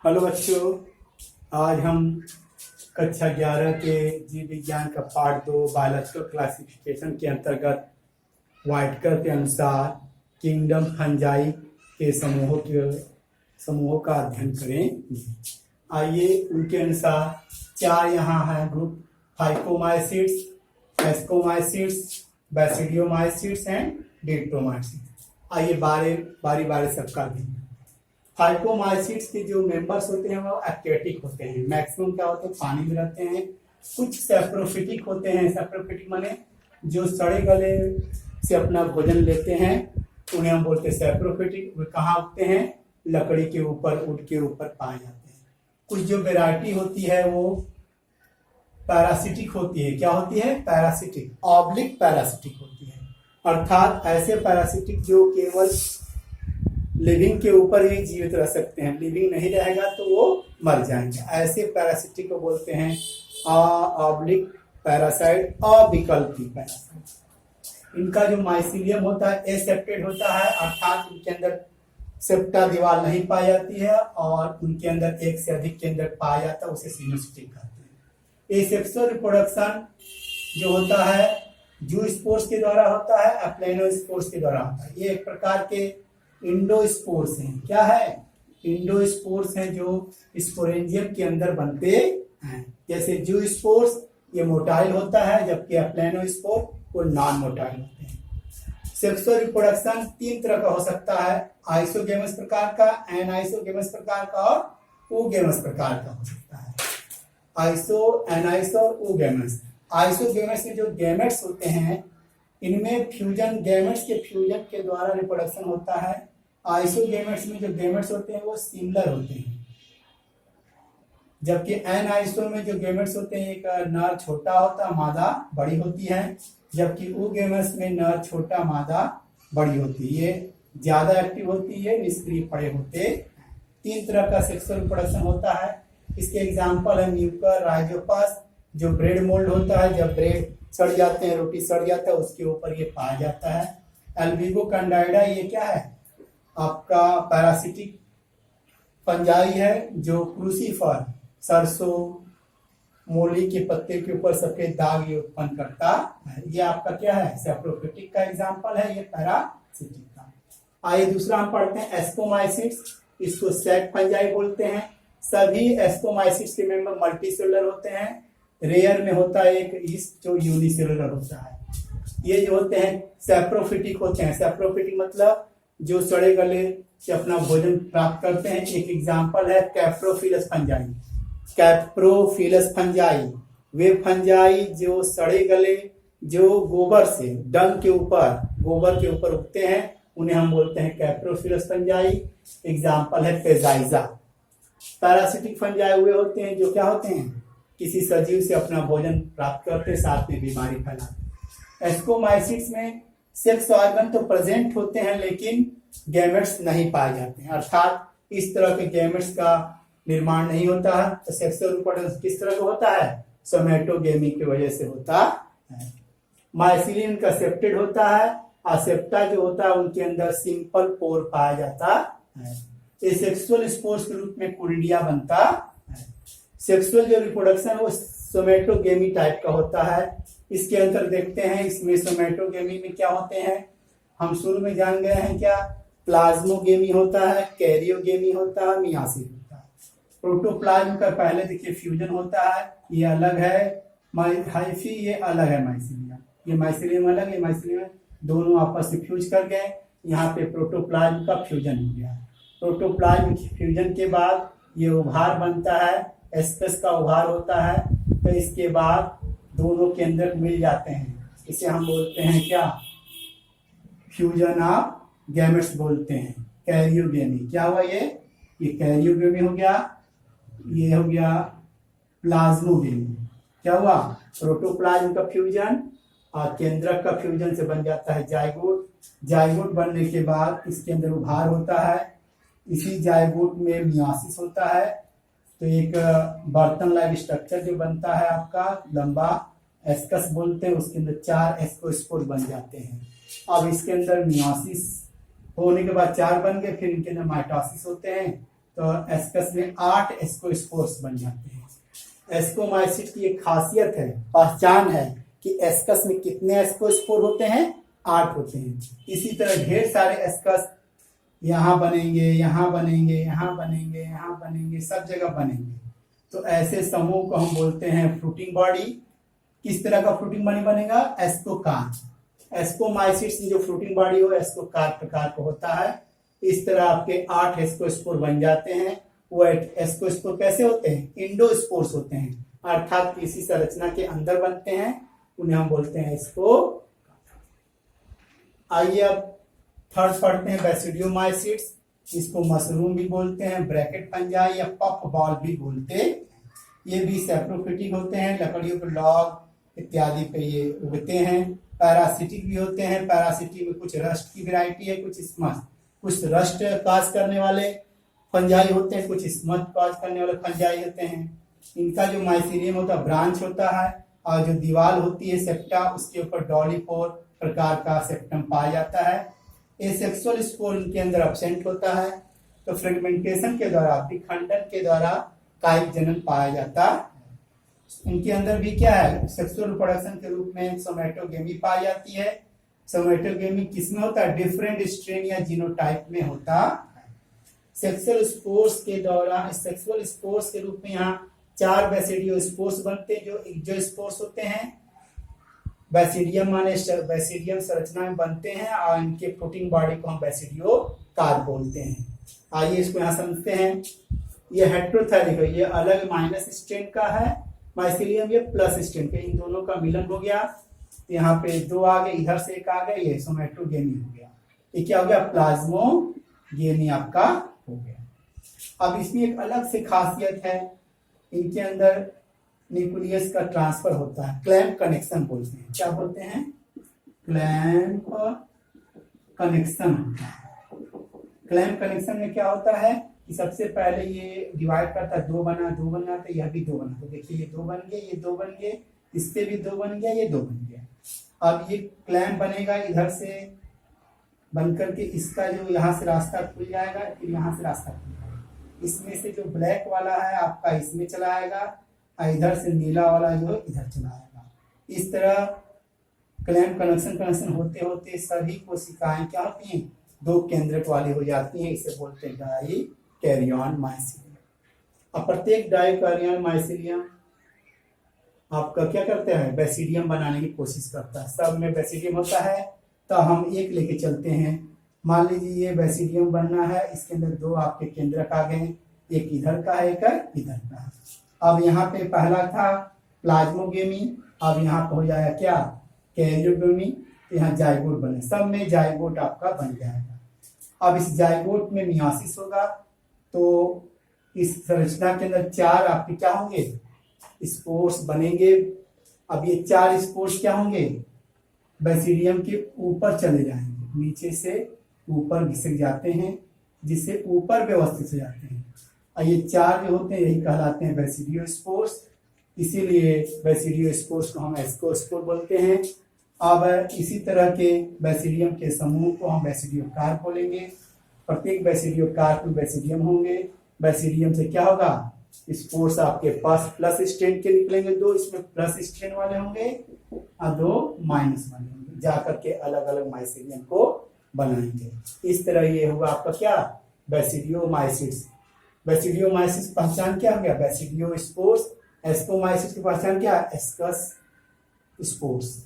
Hello बच्चों, आज हम कक्षा 11 के जीव विज्ञान का पार्ट 2 बायोलॉजिकल क्लासिफिकेशन के अंतर्गत वाइटकर के अनुसार किंगडम फंजाई के समूहों का अध्ययन करेंगे। आइए उनके अनुसार चार यहाँ है ग्रुप: फाइकोमाइसिट्स, एस्कोमाइसिट्स, बैसिडियोमाइसिट्स एंड डेट्रोमाइसिट्स। आइए बारी बारी सबका देखें। फाइकोमाइसिट्स के जो मेंबर्स होते हैं वो एक्वेटिक होते हैं। मैक्सिमम क्या होते हैं, पानी में रहते हैं। कुछ सैप्रोफिटिक होते हैं। सैप्रोफिटिक माने जो सड़े गले से अपना भोजन लेते हैं, उन्हें हम बोलते हैं सैप्रोफिटिक। वे कहाँ उगते हैं? लकड़ी के ऊपर, वुड के ऊपर पाए जाते हैं। कुछ जो वैरायटी होती है वो पैरासिटिक होती है। क्या होती है? पैरासिटिक, ऑब्लिक पैरासिटिक होती है। अर्थात ऐसे पैरासिटिक जो केवल लिविंग के ऊपर ही जीवित रह सकते हैं, लिविंग नहीं रहेगा तो वो मर जाएंगे। ऐसे पैरासिटिक को बोलते हैं ऑब्लिक पैरासाइट, अविकल्पी पैरासाइट। इनका जो माइसीलियम होता है एसेप्टेड होता है, अर्थात इनके अंदर सेप्टा दीवार नहीं पाई जाती है और उनके अंदर एक से अधिक के अंदर पाया जाता है, उसे सिनोसिटिक कहते हैं। एसेक्सुअल रिप्रोडक्शन जो होता है जूस्पोर्स के द्वारा होता है, अप्लेनोस्पोर्स के द्वारा होता है। ये एक प्रकार के इंडोस्पोर्स हैं। क्या है? इंडोस्पोर्स हैं जो स्पोरेंजियम के अंदर बनते हैं। जैसे जूस्पोर्स ये मोटाइल होता है, जबकि अप्लेनोस्पोर वो नॉन मोटाइल होते हैं। सेक्सुअल रिप्रोडक्शन तीन तरह का हो सकता है: आइसोगेमस प्रकार का, एनाइसोगेमस प्रकार का और ओगेमस प्रकार का हो सकता है। आइसो, एनाइसो और ओगेमस। आइसोगेमस में जो गैमेट्स होते हैं इनमें फ्यूजन, गैमेट्स के फ्यूजन के द्वारा रिप्रोडक्शन होता है। आइसोगेमेट्स में जो गैमेट्स होते हैं वो सिमिलर होते हैं, जबकि एनाइसो में जो गैमेट्स होते हैं एक नर छोटा होता, मादा बड़ी होती है, जबकि ओगेमस में नर छोटा, मादा बड़ी होती है। ये ज्यादा एक्टिव होती है, निष्क्रिय पड़े होते। तीन तरह का सेक्सुअल रिप्रोडक्शन होता है। इसके एग्जाम्पल है म्यूकर, राइजोपस। जो ब्रेड मोल्ड होता है, जब ब्रेड सड़ जाते हैं, रोटी सड़ जाता है, उसके ऊपर ये पाया जाता है। एल्बिगो कैंडाइडा ये क्या है? आपका पैरासिटिक फंजाई है जो क्रूसीफर, सरसों, मूली के पत्ते के ऊपर सफेद दाग ये उत्पन्न करता है। ये आपका क्या है? सैप्रोफिटिक का एग्जाम्पल है, ये पैरासिटिक का। आइए दूसरा हम पढ़ते हैं एस्कोमाइसिट्स। इसको सैक फंजाई बोलते हैं। सभी एस्कोमाइसिट्स के मेंबर मल्टीसेलुलर होते हैं। रेयर में होता है एक ईस्ट जो यूनिसेलुलर होता है। ये जो होते हैं सैप्रोफिटिक होते हैं। सैप्रोफिटिक मतलब जो सड़े गले से अपना भोजन प्राप्त करते हैं। एक एग्जांपल है कैप्रोफिलस फंजाई। कैप्रोफिलस फंजाई वे फंजाई जो सड़े गले जो गोबर से, डंग के ऊपर उगते हैं, उन्हें हम बोलते हैं कैप्रोफिलस फंजाई। एग्जाम्पल है पेजाइजा। पैरासिटिक फंजाई वे होते हैं जो क्या होते हैं? किसी सजीव से अपना भोजन प्राप्त करते, साथ में बीमारी फैलाते। एस्कोमाइसिट्स में सेक्स ऑर्गन तो प्रेजेंट होते हैं लेकिन गैमेट्स नहीं पाए जाते हैं, अर्थात इस तरह के गैमेट्स का निर्माण नहीं होता है। तो सेक्सुअल रिप्रोडक्शन किस तरह का होता है? सोमेटोगेमी की वजह से होता है। माइसिलियम का सेप्टेड होता है। असेप्टा जो होता है उनके अंदर सिंपल पोर पाया जाता है। एसेक्सुअल स्पोर्स के रूप में कोरिडिया बनता है। सेक्सुअल जो रिप्रोडक्शन वो सोमेटोगेमी टाइप का होता है। इसके अंदर देखते हैं, इसमें सोमेटोगेमी में क्या होते हैं हम शुरू में जान गए हैं। क्या? प्लाज्मोगेमी होता है, कैरियोगेमी होता है, मियासिस होता है। प्रोटोप्लाज्म का पहले देखिए फ्यूजन होता है, ये अलग है हाइफी, ये अलग है माइसिलियम। ये माइसिलियम अलग, ये माइसिलियम, दोनों आपस में फ्यूज कर गए। यहाँ पे प्रोटोप्लाज्म का फ्यूजन हो गया। प्रोटोप्लाज्म फ्यूजन के बाद ये उभार बनता है, एस्कस का उभार होता है। तो इसके बाद दोनों के अंदर मिल जाते हैं, इसे हम बोलते हैं क्या? फ्यूजन ऑफ गैमेट्स बोलते हैं, कैरियोगेमी। क्या हुआ? ये कैरियोगेमी हो गया, ये हो गया प्लाज्मोगेमी। क्या हुआ? प्रोटोप्लाज्म का फ्यूजन और केंद्रक का फ्यूजन से बन जाता है जाइगोट। जाइगोट बनने के बाद इसके अंदर उभार होता है। इसी जाइगोट में मियासिस होता है। तो एक बर्तन लाइक स्ट्रक्चर जो बनता है आपका लंबा, एस्कस बोलते हैं, उसके अंदर 4 एस्कोस्पोर बन जाते हैं। अब इसके अंदर मियासिस होने के बाद 4 बन गए, फिर इनके अंदर माइटोसिस होते हैं। तो एस्कस में 8 एस्कोस्पोर्स बन जाते हैं। एस्कोमाइसिट की एक खासियत है, पहचान है कि एस्कस में कितने एस्कोस्पोर होते हैं, 8 होते हैं। इसी तरह ढेर सारे एस्कस यहाँ बनेंगे, यहाँ बनेंगे, यहाँ बनेंगे, यहाँ बनेंगे, सब जगह बनेंगे। तो ऐसे समूह को हम बोलते हैं फ्रूटिंग बॉडी। किस तरह का फ्रूटिंग बॉडी बनेगा, एस्कोकार्प। एस्कोमाइसिट्स में जो फ्रूटिंग बॉडी हो एस्कोकार्प प्रकार का होता है। इस तरह आपके 8 एस्कोस्पोर बन जाते हैं। वो एस्कोस्पोर कैसे होते हैं, इंडोस्पोर्स होते हैं, अर्थात किसी संरचना के अंदर बनते हैं, उन्हें हम बोलते हैं एस्को। आइए अब थर्ड पढ़ते हैं बेसिडियोमाइसिट्स। इसको मशरूम भी बोलते हैं, ब्रैकेट फंजाई या पफ बॉल भी बोलते हैं। ये भी सैप्रोफिटिक होते हैं, लकड़ियों पर लॉग इत्यादि पे ये उगते हैं। पैरासिटिक भी होते हैं। पैरासिटिक में कुछ रस्ट की वैरायटी है, कुछ स्मथ, कुछ रस्ट काज करने वाले फंजाई होते हैं, कुछ स्मथ काज करने वाले फंजाई होते हैं। इनका जो माइसीलियम होता है ब्रांच होता है, और जो दीवार होती है सेप्टा, उसके ऊपर डॉलीपोर प्रकार का सेप्टम पाया जाता है। एसेक्सुअल स्पोर इनके अंदर एब्सेंट होता है। तो फ्रेगमेंटेशन के द्वारा, विखंडन के द्वारा कायिक जनन पाया जाता है। इनके अंदर भी क्या है, सेक्सुअल रिप्रोडक्शन के रूप में सोमैटोगेमी पाई जाती है। सोमैटोगेमी किसमें होता है, डिफरेंट स्ट्रेन या जीनोटाइप में होता है। सेक्सुअल स्पोर्स के दौरान, सेक्सुअल स्पोर्स के रूप में यहाँ 4 बेसिडियो स्पोर्स बनते हैं, जो एक्जोस्पोर्स होते हैं। बेसिडियम माने बेसिडियम संरचना में बनते हैं, और इनके फ्रूटिंग बॉडी को हम बेसिडियो कार्प बोलते हैं। आइए इसको यहाँ समझते हैं। ये हेट्रोथैलिक है, ये अलग माइनस स्ट्रेन का है माइसीलियम, ये प्लस स्ट्रेन का, इन दोनों का मिलन हो गया। यहाँ पे 2 आ गए, इधर से 1 आ गया, ये सोमैटोगेमी हो गया। ये क्या हो गया, प्लाज्मोगेमी आपका हो गया। अब इसमें एक अलग से खासियत है, इनके अंदर न्यूक्लियस का ट्रांसफर होता है, क्लैंप कनेक्शन बोलते हैं। क्या बोलते हैं, क्लैंप कनेक्शन होता है। क्लैंप कनेक्शन में क्या होता है कि सबसे पहले ये डिवाइड करता है, 2 बना, 2 बना, तो यह भी 2 बना। तो देखिए ये 2 बन गए, ये 2 बन गए, इससे भी 2 बन गया, ये 2 बन गया। अब ये क्लैंप बनेगा, इधर से बनकर के इसका जो यहाँ से रास्ता खुल जाएगा, फिर यहाँ से रास्ता खुल जाएगा। इसमें से जो ब्लैक वाला है आपका इसमें चला आएगा, और इधर से नीला वाला जो इधर चला आएगा। इस तरह क्लैंप कनेक्शन होते होते सभी कोशिकाएं क्या होती हैं, 2 केंद्रक वाली हो जाती हैं। इसे बोलते हैं डाइकैरियन माइसीलियम। अब प्रत्येक डाइकैरियन माइसीलियम आपका क्या करता है, बेसिडियम बनाने की कोशिश करता है। सब में बेसिडियम होता है, तो हम एक लेके चलते हैं। मान लीजिए ये बेसिडियम बनना है, इसके अंदर 2 आपके केंद्रक आ गए, एक इधर का है, एक इधर का है। अब यहाँ पे पहला था प्लाज्मोगेमी, अब यहाँ पे हो जाएगा क्या, कैरियोगेमी। तो यहाँ जाइगोट बने, सब में जाइगोट आपका बन जाएगा। अब इस जाइगोट में मियोसिस होगा, तो इस संरचना के अंदर 4 आपके क्या होंगे, स्पोर्स बनेंगे। अब ये 4 स्पोर्स क्या होंगे, बेसिडियम के ऊपर चले जाएंगे, नीचे से ऊपर घिसक जाते हैं, जिससे ऊपर व्यवस्थित हो जाते हैं। और ये 4 जो होते हैं यही कहलाते हैं बेसिडियो स्पोर्स। इसीलिए बेसिडियो स्पोर्स को हम एस्कोस्पोर बोलते हैं। अब इसी तरह के बेसिडियम के समूह को हम बेसिडियो कार्प बोलेंगे। प्रत्येक बेसिडियो कार्प में बेसिडियम होंगे। बेसिडियम से क्या होगा, स्पोर्स आपके पास प्लस स्ट्रेन के निकलेंगे, 2 इसमें प्लस स्ट्रेन वाले होंगे और 2 माइनस वाले होंगे, जाकर के अलग अलग माइसीलियम को बनाएंगे। इस तरह ये होगा आपका क्या, बेसिडियोमाइसिट्स। बेसिडियोमाइसिस पहचान क्या हो गया, बेसिडियो स्पोर्स। एस्कोमाइसिस की पहचान क्या, एस्कस स्पोर्स।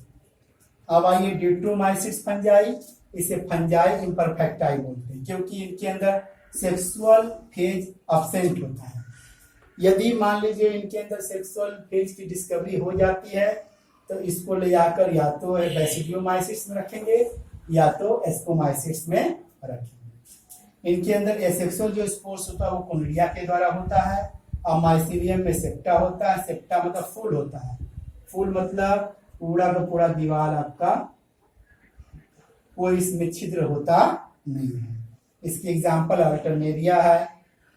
अब आइए ड्यूट्रोमाइसिट्स फंजाई। इसे फंजाई इम्परफेक्टाई बोलते हैं, क्योंकि इनके अंदर सेक्सुअल फेज अब्सेंट होता है। यदि मान लीजिए इनके अंदर सेक्सुअल फेज की डिस्कवरी हो जाती है, तो इसको ले जाकर या तो बेसिडियोमाइसिट्स में रखेंगे या तो एस्कोमाइसिट्स में रखेंगे। इनके अंदर एसेक्सुअल जो स्पोर्स होता है वो कोनिडिया के द्वारा होता है, और माइसीलियम में सेप्टा होता है। सेप्टा मतलब फूल होता है, फूल मतलब पूरा का पूरा दीवार आपका, कोई इसमें छिद्र होता नहीं है। इसकी एग्जाम्पल अल्टरनेरिया है,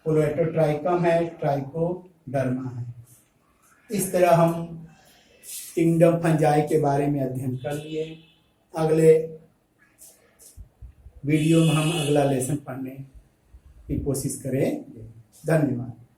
कोलोएटोट्राइकम है, ट्राइकोडर्मा है। इस तरह हम किंगडम फंजाई के बारे में अध्ययन कर लिए। अगले वीडियो में हम अगला लेसन पढ़ने की कोशिश करें। धन्यवाद।